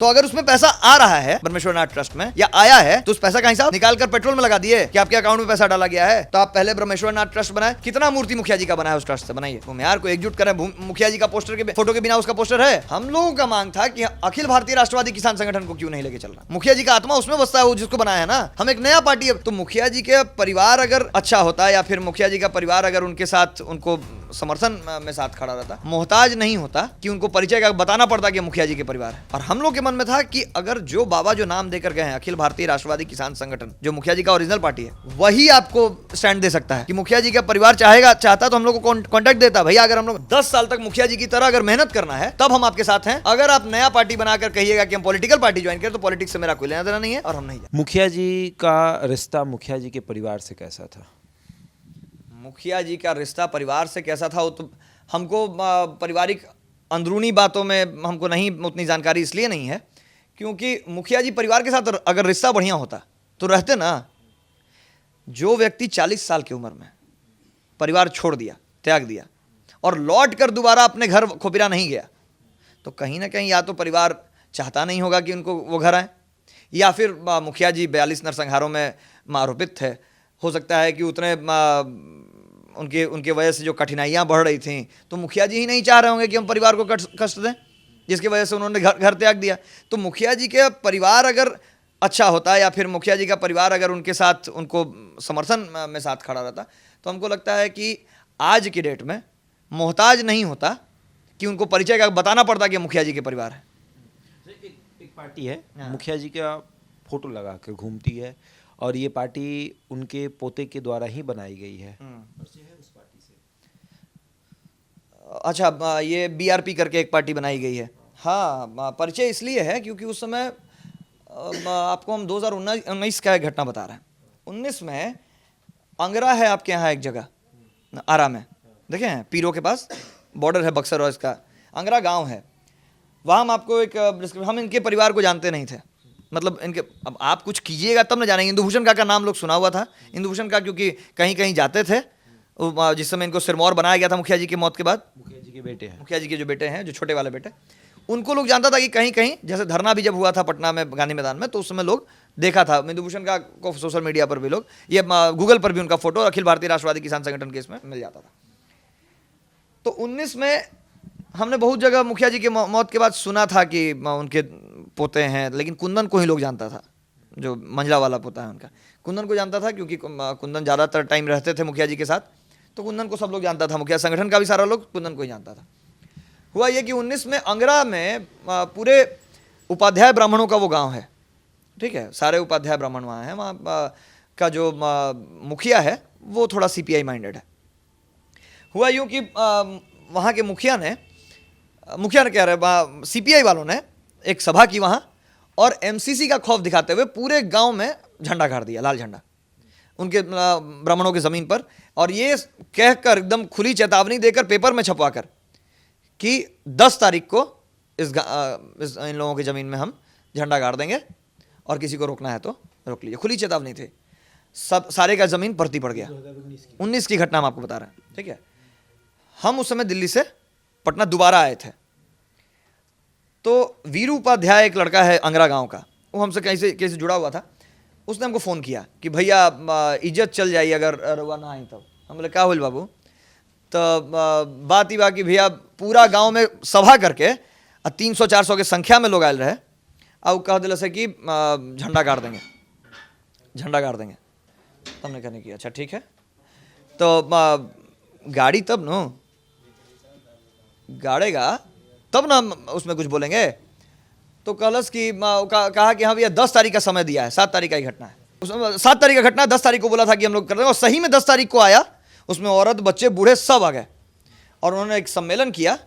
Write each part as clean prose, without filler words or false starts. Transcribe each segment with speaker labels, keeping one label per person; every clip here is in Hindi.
Speaker 1: तो अगर उसमें पैसा आ रहा है ब्रह्मेश्वर नाथ ट्रस्ट में या आया है तो उस पैसा का हिसाब निकाल कर पेट्रोल में लगा दिए कि आपके अकाउंट में पैसा डाला गया है। तो आप पहले ब्रह्मेश्वर नाथ ट्रस्ट बनाए, कितना मूर्ति मुखिया जी का बना है उस ट्रस्ट से बनाइए, भूमिहार को एकजुट करें। मुखिया जी का पोस्टर के फोटो के बिना उसका पोस्टर है। हम लोगों का मांग था कि अखिल भारतीय राष्ट्रवादी किसान संगठन को क्यों नहीं लेके चल रहा। मुखिया जी का आत्मा उसमें बसता है, वो जिसको बनाया है ना। हम एक नया पार्टी है, तो मुखिया जी के परिवार अगर अच्छा होता या फिर मुखिया जी का परिवार अगर उनके साथ उनको समर्थन में साथ खड़ा रहता, मोहताज नहीं होता कि उनको परिचय का बताना पड़ता कि मुखिया जी के परिवार है। और हम लोग के मन में था कि अगर जो बाबा जो नाम देकर गए हैं अखिल भारतीय राष्ट्रवादी किसान संगठन, जो मुखिया जी का ओरिजिनल पार्टी है, वही आपको स्टैंड दे सकता है कि मुखिया जी का परिवार चाहता तो हम लोग को कॉन्टेक्ट देता। भैया अगर हम लोग 10 साल तक मुखिया जी की तरह अगर मेहनत करना है तब हम आपके साथ हैं। अगर आप नया पार्टी बनाकर कहिएगा कि हम पॉलिटिकल पार्टी ज्वाइन करें तो पॉलिटिक्स से मेरा कोई लेना देना नहीं है और हम नहीं।
Speaker 2: मुखिया जी का रिश्ता मुखिया जी के परिवार से कैसा था?
Speaker 1: मुखिया जी का रिश्ता परिवार से कैसा था वो तो हमको पारिवारिक अंदरूनी बातों में हमको नहीं उतनी जानकारी इसलिए नहीं है क्योंकि मुखिया जी परिवार के साथ अगर रिश्ता बढ़िया होता तो रहते ना। जो व्यक्ति 40 साल की उम्र में परिवार छोड़ दिया, त्याग दिया और लौट कर दोबारा अपने घर खोपिरा नहीं गया तो कहीं ना कहीं या तो परिवार चाहता नहीं होगा कि उनको वो घर आए, या फिर मुखिया जी 42 नरसंहारों में आरोपित थे। हो सकता है कि उतने उनके वजह से जो कठिनाइयाँ बढ़ रही थी तो मुखिया जी ही नहीं चाह रहे होंगे कि हम परिवार को कष्ट दें, जिसकी वजह से उन्होंने घर त्याग दिया। तो मुखिया जी के परिवार अगर अच्छा होता या फिर मुखिया जी का परिवार अगर उनके साथ उनको समर्थन में साथ खड़ा रहता तो हमको लगता है कि आज की डेट में मोहताज नहीं होता कि उनको परिचय का बताना पड़ता कि मुखिया जी के परिवार है।
Speaker 2: एक पार्टी है, मुखिया जी का फोटो लगा कर घूमती है और ये पार्टी उनके पोते के द्वारा ही बनाई गई है। उस पार्टी से
Speaker 1: अच्छा, ये BRP करके एक पार्टी बनाई गई है। हाँ, परिचय इसलिए है क्योंकि उस समय आपको हम 2019 का एक घटना बता रहे हैं। 19 में अंगरा है आपके यहाँ एक जगह आरा में, देखे हैं पीरो के पास बॉर्डर है बक्सर और इसका अंगरा गांव है। वहाँ हम आपको हम इनके परिवार को जानते नहीं थे, मतलब इनके अब आप कुछ कीजिएगा तब न जानेंगे। इंदुभूषण का नाम लोग सुना हुआ था, इंदुभूषण का क्योंकि कहीं कहीं जाते थे जिस समय इनको सिरमौर बनाया गया था मुखिया जी की मौत के बाद।
Speaker 2: मुखिया जी के बेटे हैं,
Speaker 1: मुखिया जी के जो बेटे हैं, जो छोटे वाले बेटे, उनको लोग जानता था कि कहीं कहीं जैसे धरना भी जब हुआ था पटना में गांधी मैदान में तो उस समय लोग देखा था इंदुभूषण का को सोशल मीडिया पर भी लोग, ये गूगल पर भी उनका फोटो अखिल भारतीय राष्ट्रवादी किसान संगठन के इसमें मिल जाता था। तो 19 में हमने बहुत जगह मुखिया जी की मौत के बाद सुना था कि उनके पोते हैं, लेकिन कुंदन को ही लोग जानता था, जो मंझला वाला पोता है उनका। कुंदन को जानता था क्योंकि कुंदन ज़्यादातर टाइम रहते थे मुखिया जी के साथ, तो कुंदन को सब लोग जानता था। मुखिया संगठन का भी सारा लोग कुंदन को ही जानता था। हुआ ये कि 19 में अंगरा में पूरे उपाध्याय ब्राह्मणों का वो गांव है, ठीक है, सारे उपाध्याय ब्राह्मण वहाँ हैं। वहाँ का जो मुखिया है वो थोड़ा CPI माइंडेड है। हुआ यूँ कि वहाँ के मुखिया ने कह रहे CPI वालों ने एक सभा की वहाँ और MCC का खौफ दिखाते हुए पूरे गांव में झंडा गाड़ दिया, लाल झंडा उनके ब्राह्मणों की ज़मीन पर, और ये कहकर एकदम खुली चेतावनी देकर पेपर में छपवा कर कि 10 तारीख को इन लोगों की ज़मीन में हम झंडा गाड़ देंगे और किसी को रोकना है तो रोक लीजिए। खुली चेतावनी थी, सब सारे का ज़मीन परती पड़ गया। 19 की घटना हम आपको बता रहे हैं, ठीक है। हम उस समय दिल्ली से पटना दोबारा आए थे, तो वीरू उपाध्याय एक लड़का है अंगरा गांव का, वो हमसे कैसे जुड़ा हुआ था। उसने हमको फ़ोन किया कि भैया इज्जत चल जाइए अगर रुआ ना आई तब। हम बोले क्या होल बाबू? तो बात ही बाकी भैया पूरा गांव में सभा करके 300-400 के संख्या में लोग आए रहे और कह दिल से कि झंडा गाड़ देंगे, झंडा गाड़ देंगे। तब हमने कहने की अच्छा ठीक है, तो गाड़ी तब नो गाड़ेगा तब ना उसमें कुछ बोलेंगे। तो कलश की कहा कि हाँ भैया 10 तारीख का समय दिया है, 7 तारीख का ही घटना है। उसमें 7 तारीख का घटना, 10 तारीख को बोला था कि हम लोग कर देंगे, और सही में 10 तारीख को आया। उसमें औरत बच्चे बूढ़े सब आ गए और उन्होंने एक सम्मेलन किया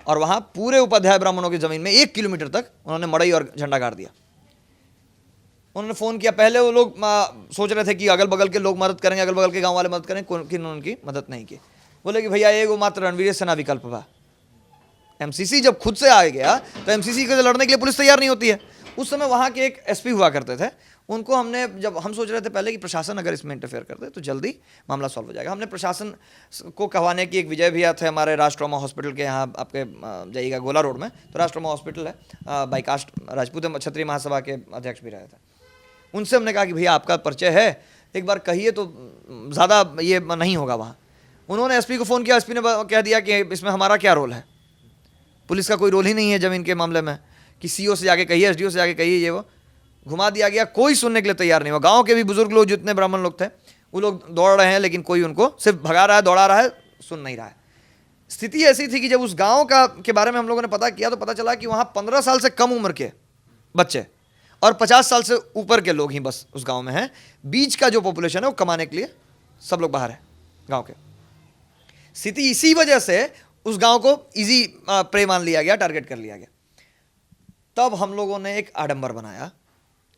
Speaker 1: और वहाँ पूरे उपाध्याय ब्राह्मणों की ज़मीन में 1 किलोमीटर तक उन्होंने मड़ई और झंडा गाड़ दिया। उन्होंने फ़ोन किया, पहले वो लोग सोच रहे थे कि अगल बगल के लोग मदद करेंगे, अगल बगल के गाँव वाले मदद करेंगे, किन्होंने उनकी मदद नहीं की। बोले कि भैया एगो मात्र रणवीर सेना विकल्प बा। MCC जब खुद से आ गया तो MCC को लड़ने के लिए पुलिस तैयार नहीं होती है। उस समय वहाँ के एक एसपी हुआ करते थे, उनको हमने, जब हम सोच रहे थे पहले कि प्रशासन अगर इसमें इंटरफेयर कर दे तो जल्दी मामला सॉल्व हो जाएगा, हमने प्रशासन को कहवाने की, एक विजय भैया थे हमारे राज ट्रॉमा हॉस्पिटल के यहाँ, आपके जाइएगा गोला रोड में, तो राज ट्रॉमा हॉस्पिटल है, बाई कास्ट राजपूत क्षत्रिय महासभा के अध्यक्ष भी रहे थे, उनसे हमने कहा कि भैया आपका परिचय है, एक बार कहिए तो ज़्यादा ये नहीं होगा वहाँ। उन्होंने एसपी को फ़ोन किया, एसपी ने कह दिया कि इसमें हमारा क्या रोल है, पुलिस का कोई रोल ही नहीं है जमीन के मामले में, कि सीओ से जाके कहिए, एसडीओ से जाके कहिए, ये वो घुमा दिया गया, कोई सुनने के लिए तैयार नहीं हुआ। गांव के भी बुजुर्ग लोग, जितने ब्राह्मण लोग थे, वो लोग दौड़ रहे हैं, लेकिन कोई उनको सिर्फ भगा रहा है, दौड़ा रहा है, सुन नहीं रहा है। स्थिति ऐसी थी कि जब उस गांव के बारे में हम लोगों ने पता किया तो पता चला कि वहाँ 15 साल से कम उम्र के बच्चे और 50 साल से ऊपर के लोग ही बस उस गाँव में हैं, बीच का जो पॉपुलेशन है वो कमाने के लिए सब लोग बाहर है गाँव के। स्थिति इसी वजह से उस गांव को इजी प्रे मान लिया गया, टारगेट कर लिया गया। तब हम लोगों ने एक आडंबर बनाया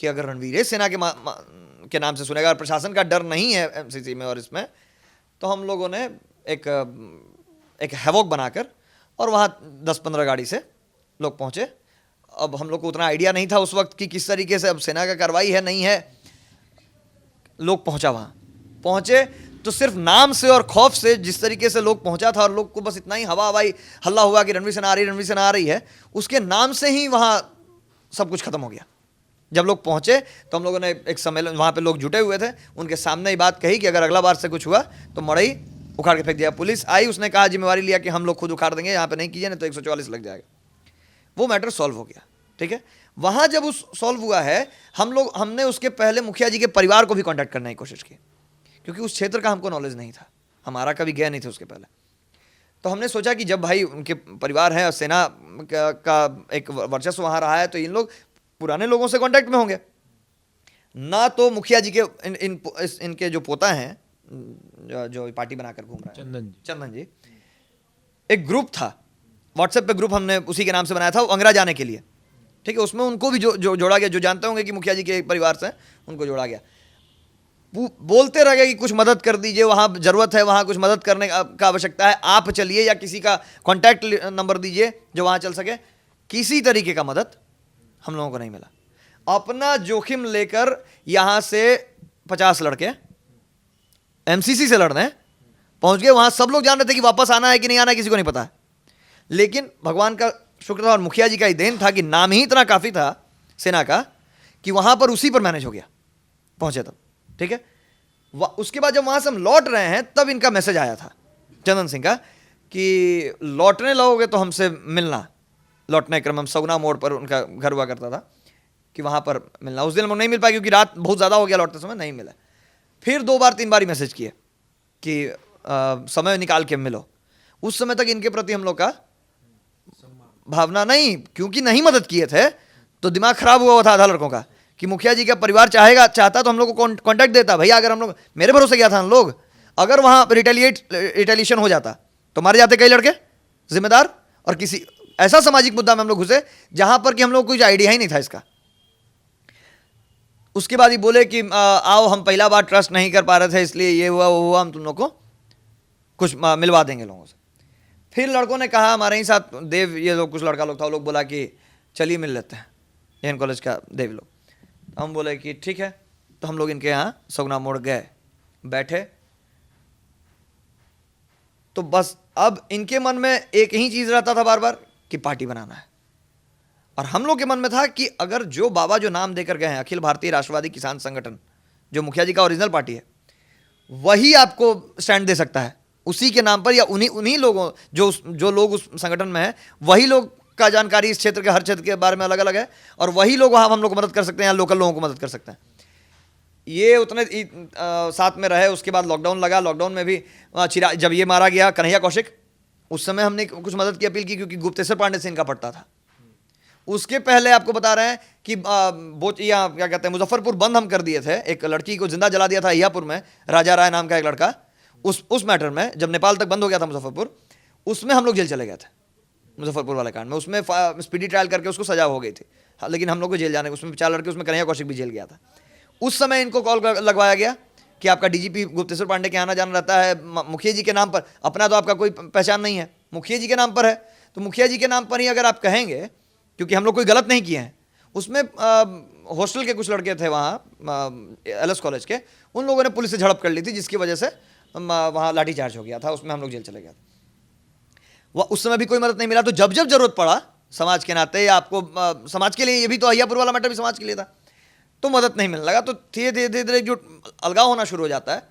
Speaker 1: कि अगर रणवीर सेना के नाम से सुनेगा और प्रशासन का डर नहीं है एमसीसी में और इसमें, तो हम लोगों ने एक हैवॉक बनाकर, और वहाँ 10-15 गाड़ी से लोग पहुँचे। अब हम लोग को उतना आइडिया नहीं था उस वक्त कि किस तरीके से अब सेना का कार्रवाई है नहीं है, लोग पहुँचा, वहाँ पहुँचे तो सिर्फ नाम से और खौफ से जिस तरीके से लोग पहुंचा था, और लोग को बस इतना ही हवाई हल्ला हुआ कि रणवीर सेना आ रही, रणवीर सेना आ रही है, उसके नाम से ही वहाँ सब कुछ खत्म हो गया। जब लोग पहुंचे तो हम लोगों ने एक सम्मेलन, वहाँ पे लोग जुटे हुए थे, उनके सामने ही बात कही कि अगर अगला बार से कुछ हुआ तो मड़ई उखाड़ के फेंक दिया। पुलिस आई, उसने कहा जिम्मेवारी लिया कि हम लोग खुद उखाड़ देंगे, यहाँ पे नहीं कीजिए, नहीं तो 144 लग जाएगा। वो मैटर सॉल्व हो गया, ठीक है। वहाँ जब उस सॉल्व हुआ है, हमने उसके पहले मुखिया जी के परिवार को भी कॉन्टैक्ट करने की कोशिश की, क्योंकि उस क्षेत्र का हमको नॉलेज नहीं था, हमारा कभी गया नहीं था उसके पहले। तो हमने सोचा कि जब भाई उनके परिवार है और सेना का एक वर्चस्व वहाँ रहा है, तो इन लोग पुराने लोगों से कांटेक्ट में होंगे ना। तो मुखिया जी के इनके जो पोता हैं, जो पार्टी बनाकर घूम रहा है, चंदन जी, एक ग्रुप था व्हाट्सएप पे, ग्रुप हमने उसी के नाम से बनाया था, अंगरा जाने के लिए, ठीक है। उसमें उनको भी जो जोड़ा गया, जो जानते होंगे कि मुखिया जी के परिवार से, उनको जोड़ा गया। बोलते रह गए कि कुछ मदद कर दीजिए, वहाँ ज़रूरत है, वहाँ कुछ मदद करने का आवश्यकता है, आप चलिए या किसी का कॉन्टैक्ट नंबर दीजिए जो वहाँ चल सके। किसी तरीके का मदद हम लोगों को नहीं मिला। अपना जोखिम लेकर यहाँ से 50 लड़के एमसीसी से लड़ने पहुँच गए। वहाँ सब लोग जान रहे थे कि वापस आना है कि नहीं आना है, किसी को नहीं पता है, लेकिन भगवान का शुक्र था और मुखिया जी का ही देन था कि नाम ही इतना काफ़ी था सेना का कि वहाँ पर उसी पर मैनेज हो गया, पहुँचे तब, ठीक है। उसके बाद जब वहाँ से हम लौट रहे हैं, तब इनका मैसेज आया था चंदन सिंह का कि लौटने लगोगे तो हमसे मिलना। लौटने क्रम हम सगुना मोड़ पर उनका घर हुआ करता था, कि वहाँ पर मिलना। उस दिन हम नहीं मिल पाए क्योंकि रात बहुत ज़्यादा हो गया, लौटते समय नहीं मिला। फिर 2 बार 3 बार ही मैसेज किए कि समय निकाल के मिलो। उस समय तक इनके प्रति हम लोग का भावना नहीं, क्योंकि नहीं मदद किए थे तो दिमाग खराब हुआ था आधा लड़कों का कि मुखिया जी का परिवार चाहता तो हम लोग को कॉन्टैक्ट देता। भैया अगर हम लोग, मेरे भरोसे गया था हम लोग, अगर वहाँ रिटेलिएशन हो जाता तो मारे जाते कई लड़के जिम्मेदार, और किसी ऐसा सामाजिक मुद्दा में हम लोग घुसे जहाँ पर कि हम लोग को कुछ आइडिया ही नहीं था इसका। उसके बाद ही बोले कि आओ, हम पहला बार ट्रस्ट नहीं कर पा रहे थे, इसलिए ये हुआ वो हुआ, हम तुम लोग को कुछ मिलवा देंगे लोगों से। फिर लड़कों ने कहा, हमारे ही साथ देव, ये लोग कुछ लड़का लोग था, वो लोग बोला कि चलिए मिल लेते हैं, एन कॉलेज का देव लोग। हम बोले कि ठीक है। तो हम लोग इनके यहाँ सगुना मोड़ गए, बैठे, तो बस अब इनके मन में एक ही चीज़ रहता था बार बार कि पार्टी बनाना है, और हम लोग के मन में था कि अगर जो बाबा जो नाम देकर गए हैं, अखिल भारतीय राष्ट्रवादी किसान संगठन, जो मुखिया जी का ओरिजिनल पार्टी है, वही आपको स्टैंड दे सकता है उसी के नाम पर, या उन्हीं लोगों जो लोग उस संगठन में हैं, वही लोग का जानकारी इस क्षेत्र के हर क्षेत्र के बारे में अलग अलग है, और वही लोग वहाँ हम लोग को मदद कर सकते हैं या लोकल लोगों को मदद कर सकते हैं। ये उतने साथ में रहे। उसके बाद लॉकडाउन लगा, लॉकडाउन में भी जब ये मारा गया कन्हैया कौशिक, उस समय हमने कुछ मदद की अपील की, क्योंकि गुप्तेश्वर पांडे से इनका पड़ता था। उसके पहले आपको बता रहे हैं कि यहाँ क्या कहते हैं, मुजफ्फरपुर बंद हम कर दिए थे, एक लड़की को जिंदा जला दिया था अहियापुर में, राजा राय नाम का एक लड़का। उस मैटर में जब नेपाल तक बंद हो गया था मुजफ्फरपुर, उसमें हम लोग जेल चले गए थे, मुजफ्फरपुर वाले कांड में। उसमें स्पीडी ट्रायल करके उसको सजा हो गई थी, लेकिन हम लोग को जेल जाने, उसमें 4 लड़के, उसमें कन्हैया कौशिक भी जेल गया था। उस समय इनको कॉल लगवाया गया कि आपका डीजीपी गुप्तेश्वर पांडे के आना जाना रहता है मुखिया जी के नाम पर, अपना तो आपका कोई पहचान नहीं है, मुखिया जी के नाम पर है, तो मुखिया जी के नाम पर ही अगर आप कहेंगे, क्योंकि हम लोग कोई गलत नहीं किए हैं, उसमें हॉस्टल के कुछ लड़के थे वहाँ एलएस कॉलेज के, उन लोगों ने पुलिस से झड़प कर ली थी, जिसकी वजह से वहाँ लाठीचार्ज हो गया था, उसमें हम लोग जेल चले गए। वह उस समय भी कोई मदद नहीं मिला। तो जब जब जरूरत पड़ा समाज के नाते, या आपको समाज के लिए, ये भी तो अहियापुर वाला मैटर भी समाज के लिए था, तो मदद नहीं मिलने लगा। तो धीरे धीरे धीरे धीरे जो अलगाव होना शुरू हो जाता है।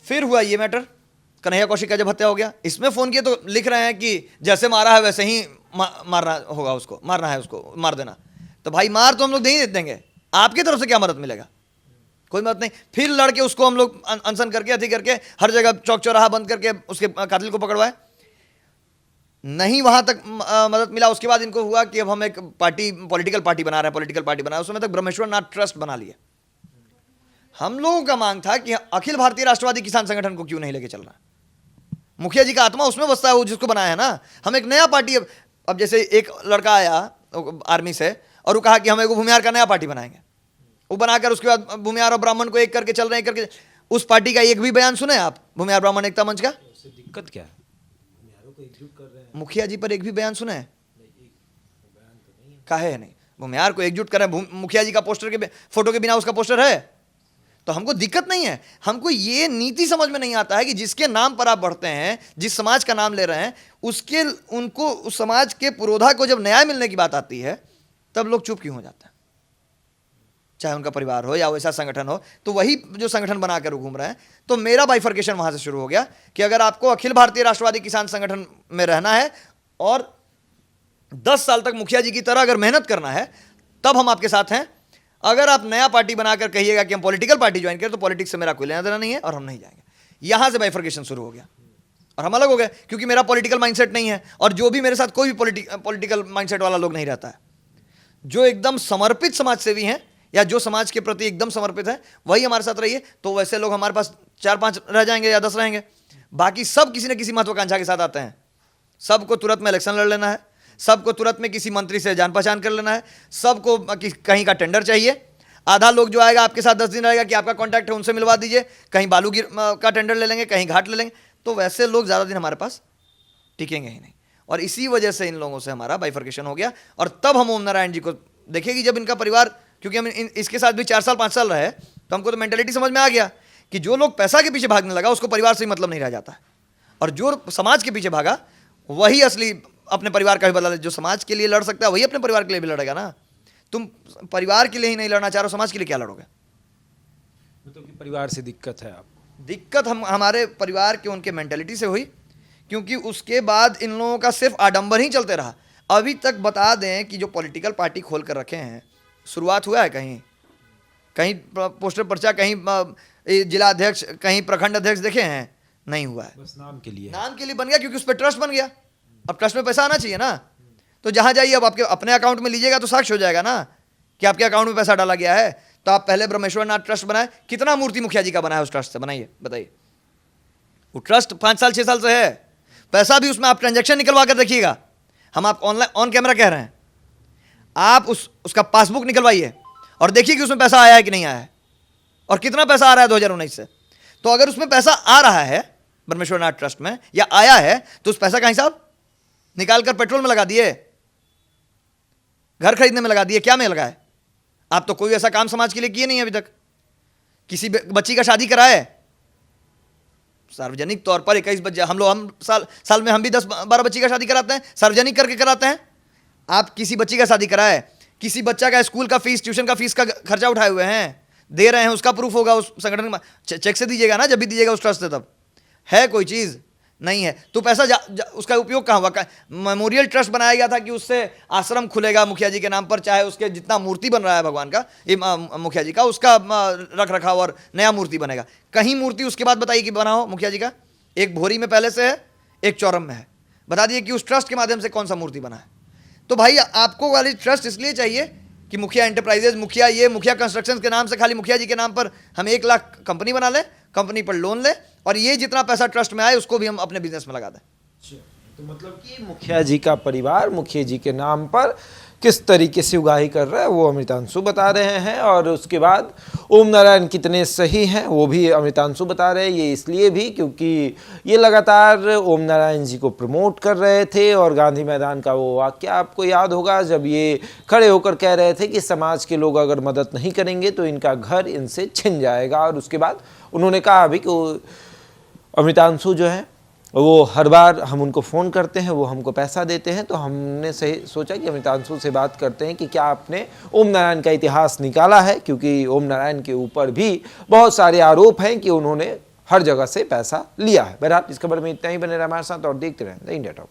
Speaker 1: फिर हुआ ये मैटर, कन्हैया कौशिक का जब हत्या हो गया, इसमें फ़ोन किए तो लिख रहे हैं कि जैसे मारा है वैसे ही मारना होगा, उसको मारना है, उसको मार देना। तो भाई मार तो हम लोग नहीं देंगे, आपकी तरफ से क्या मदद मिलेगा? कोई मदद नहीं। फिर लड़के उसको हम लोग अनशन करके, अति करके, हर जगह चौक चौराहा बंद करके उसके कातिल को पकड़वाए, नहीं वहां तक मदद मिला। उसके बाद इनको हुआ कि अब हम एक पार्टी, पॉलिटिकल पार्टी बना रहे हैं, पॉलिटिकल पार्टी बना रहे हैं। उस समय तक ब्रह्मेश्वर नाथ ट्रस्ट बना लिया। हम लोगों का मांग था कि अखिल भारतीय राष्ट्रवादी किसान संगठन को क्यों नहीं लेके चलना? मुखिया जी का आत्मा उसमें बसता है, वो जिसको बनाया है ना। हम एक नया पार्टी, अब जैसे एक लड़का आया आर्मी से और वो कहा कि हम एक भूमिहार का नया पार्टी बनाएंगे, वो बनाकर उसके बाद भूमिहार और ब्राह्मण को एक करके चल रहे हैं, करके उस पार्टी का एक भी बयान सुने आप भूमिहार ब्राह्मण एकता मंच का?
Speaker 2: दिक्कत क्या है?
Speaker 1: मुखिया जी पर एक भी बयान सुने? काहे नहीं? भूमिहार को एकजुट कर रहे हैं, मुखिया जी का पोस्टर के फोटो के बिना उसका पोस्टर है, तो हमको दिक्कत नहीं है। हमको ये नीति समझ में नहीं आता है कि जिसके नाम पर आप बढ़ते हैं, जिस समाज का नाम ले रहे हैं, उसके उनको उस समाज के पुरोधा को जब न्याय मिलने की बात आती है, तब लोग चुप क्यों हो जाते हैं? चाहे उनका परिवार हो या वैसा संगठन हो, तो वही जो संगठन बनाकर घूम रहे हैं। तो मेरा बाइफर्केशन वहां से शुरू हो गया कि अगर आपको अखिल भारतीय राष्ट्रवादी किसान संगठन में रहना है और 10 साल तक मुखिया जी की तरह अगर मेहनत करना है, तब हम आपके साथ हैं। अगर आप नया पार्टी बनाकर कहिएगा कि हम पॉलिटिकल पार्टी ज्वाइन करें, तो पॉलिटिक्स से मेरा कोई लेना देना नहीं है और हम नहीं जाएंगे। यहां से बाइफर्केशन शुरू हो गया और हम अलग हो गए, क्योंकि मेरा पॉलिटिकल माइंडसेट नहीं है। और जो भी मेरे साथ कोई भी पॉलिटिकल माइंडसेट वाला लोग नहीं रहता है, जो एकदम समर्पित समाज सेवी हैं या जो समाज के प्रति एकदम समर्पित है, वही हमारे साथ रहिए। तो वैसे लोग हमारे पास 4-5 रह जाएंगे या 10 रहेंगे। बाकी सब किसी न किसी महत्वाकांक्षा के साथ आते हैं। सबको तुरंत में इलेक्शन लड़ लेना है, सबको तुरंत में किसी मंत्री से जान पहचान कर लेना है, सबको कहीं का टेंडर चाहिए। आधा लोग जो आएगा आपके साथ 10 दिन रहेगा कि आपका कॉन्टैक्ट है, उनसे मिलवा दीजिए, कहीं बालू का टेंडर ले लेंगे, कहीं घाट ले लेंगे। तो वैसे लोग ज़्यादा दिन हमारे पास टिकेंगे ही नहीं। और इसी वजह से इन लोगों से हमारा बाइफर्केशन हो गया। और तब हम ओम नारायण जी को देखेगी, जब इनका परिवार, क्योंकि हम इसके साथ भी 4 साल 5 साल रहे, तो हमको तो मेंटेलिटी समझ में आ गया कि जो लोग पैसा के पीछे भागने लगा, उसको परिवार से ही मतलब नहीं रह जाता है। और जो समाज के पीछे भागा, वही असली अपने परिवार का भी बदला। जो समाज के लिए लड़ सकता है, वही अपने परिवार के लिए भी लड़ेगा ना। तुम परिवार के लिए ही नहीं लड़ना चाह रहे हो, समाज के लिए क्या लड़ोगे?
Speaker 2: मतलब कि परिवार से दिक्कत है आपको?
Speaker 1: दिक्कत हमारे परिवार के उनके मेंटेलिटी से हुई, क्योंकि उसके बाद इन लोगों का सिर्फ आडंबर ही चलते रहा। अभी तक बता दें कि जो पॉलिटिकल पार्टी खोल कर रखे हैं, शुरुआत हुआ है कहीं? कहीं पोस्टर पर्चा, कहीं जिला अध्यक्ष, कहीं प्रखंड अध्यक्ष देखे हैं? नहीं हुआ है।
Speaker 2: बस नाम के लिए,
Speaker 1: नाम के लिए बन गया, क्योंकि उस पर ट्रस्ट बन गया। अब ट्रस्ट में पैसा आना चाहिए ना। तो जहां जाइए, अब आपके अपने अकाउंट में लीजिएगा तो साक्ष्य हो जाएगा ना कि आपके अकाउंट में पैसा डाला गया है। तो आप पहले ब्रह्मेश्वर नाथ ट्रस्ट बनाए, कितना मूर्ति मुखिया जी का बना है उस ट्रस्ट से? बनाइए, बताइए। वो ट्रस्ट 5 साल 6 साल से है, पैसा भी उसमें आप ट्रांजैक्शन निकलवा कर देखिएगा। हम आप ऑनलाइन ऑन कैमरा कह रहे हैं, आप उसका पासबुक निकलवाइए और देखिए कि उसमें पैसा आया है कि नहीं आया है, और कितना पैसा आ रहा है 2019 से। तो अगर उसमें पैसा आ रहा है ब्रह्मेश्वर नाथ ट्रस्ट में, या आया है, तो उस पैसा का हिसाब निकाल कर पेट्रोल में लगा दिए, घर खरीदने में लगा दिए, क्या में लगाए? आप तो कोई ऐसा काम समाज के लिए किए नहीं अभी तक। किसी बच्ची का शादी कराए सार्वजनिक तौर पर, 21 बच्चे, हम साल में हम भी 10-12 बच्ची का शादी कराते हैं, सार्वजनिक करके कराते हैं। आप किसी बच्ची का शादी कराए, किसी बच्चा का स्कूल का फीस, ट्यूशन का फीस का खर्चा उठाए हुए हैं, दे रहे हैं, उसका प्रूफ होगा उस संगठन में, चेक से दीजिएगा ना, जब भी दीजिएगा उस ट्रस्ट से। तब है कोई चीज़ नहीं है, तो पैसा उसका उपयोग कहाँ हुआ? मेमोरियल ट्रस्ट बनाया गया था कि उससे आश्रम खुलेगा मुखिया जी के नाम पर, चाहे उसके जितना मूर्ति बन रहा है भगवान का, ये मुखिया जी का, उसका रख रखाव और नया मूर्ति बनेगा। कहीं मूर्ति उसके बाद बताइए कि बना हो मुखिया जी का? एक भोरी में पहले से है, एक चौरम में है। बता दिए कि उस ट्रस्ट के माध्यम से कौन सा मूर्ति बना है। तो भाई आपको वाली ट्रस्ट इसलिए चाहिए कि मुखिया एंटरप्राइजेज, मुखिया कंस्ट्रक्शन के नाम से, खाली मुखिया जी के नाम पर हम 1 लाख कंपनी बना लें, कंपनी पर लोन ले, और ये जितना पैसा ट्रस्ट में आए उसको भी हम अपने बिजनेस में लगा दें।
Speaker 2: तो मतलब कि मुखिया जी का परिवार मुखिया जी के नाम पर किस तरीके से उगाही कर रहा है वो अमृतांशु बता रहे हैं, और उसके बाद ओम नारायण कितने सही हैं वो भी अमृतांशु बता रहे हैं। ये इसलिए भी क्योंकि ये लगातार ओम नारायण जी को प्रमोट कर रहे थे, और गांधी मैदान का वो वाक्य आपको याद होगा जब ये खड़े होकर कह रहे थे कि समाज के लोग अगर मदद नहीं करेंगे तो इनका घर इनसे छिन जाएगा। और उसके बाद उन्होंने कहा भी कि अमृतांशु जो है वो हर बार हम उनको फ़ोन करते हैं, वो हमको पैसा देते हैं, तो हमने सही सोचा कि अमृतांशु से बात करते हैं कि क्या आपने ओम नारायण का इतिहास निकाला है, क्योंकि ओम नारायण के ऊपर भी बहुत सारे आरोप हैं कि उन्होंने हर जगह से पैसा लिया है। बहरहाल इस खबर में इतना ही, बने रहे हमारे साथ और देखते रहें द इंडिया टॉक।